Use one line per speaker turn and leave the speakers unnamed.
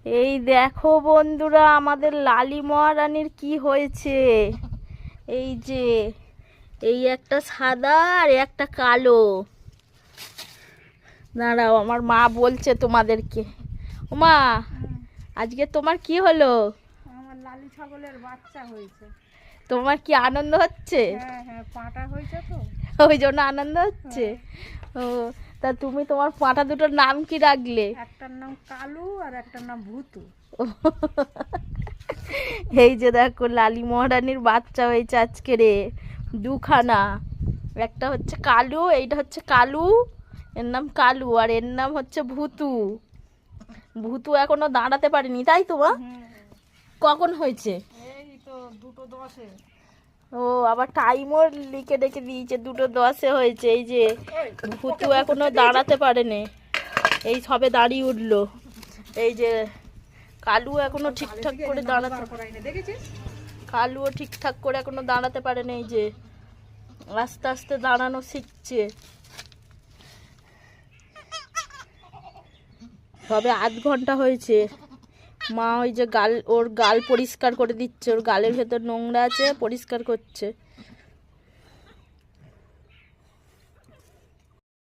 এই দেখো বন্ধুরা, আমাদের লালি মহারানীর কি হয়েছে। এই যে এই একটা সাদা আর একটা কালো। দাঁড়াও, আমার মা বলছে তোমাদেরকে। ওমা, আজকে তোমার কি হলো?
আমার লালি ছাগলের বাচ্চা হয়েছে।
তোমার কি আনন্দ হচ্ছে?
হ্যাঁ হ্যাঁ, পাটা হয়েছে তো,
ওই জন্য আনন্দ হচ্ছে। ও, তা তুমি তোমার পাঁঠা দুটোর নাম কি রাখলে?
একটার নাম কালু আর একটার নাম ভূতু।
এই যে দেখো, লালি মহারানীর বাচ্চা হয়েছে আজকে রে, দুখানা। একটা হচ্ছে কালু, এইটা হচ্ছে কালু, এর নাম কালু, আর এর নাম হচ্ছে ভূতু। ভূতু এখনো দাঁড়াতে পারেনি, তাই তো মা? কখন হয়েছে?
এই তো 2:10-এ।
ও, আবার টাইমও লিখে রেখে দিয়েছে, 2:10-এ হয়েছে। এই যে ভূতু এখনো দাঁড়াতে পারেনি, এই সবে দাঁড়িয়ে উঠলো। এই যে কালু এখনো ঠিকঠাক করে দাঁড়াতে,
দেখেছিস?
কালুও ঠিকঠাক করে এখনো দাঁড়াতে পারেনি। এই যে আস্তে আস্তে দাঁড়ানো শিখছে, সবে আধ ঘন্টা হয়েছে। মা ওই যে ওর গাল পরিষ্কার করে দিচ্ছে, ওর গালের ভেতর নোংরা আছে, পরিষ্কার করছে।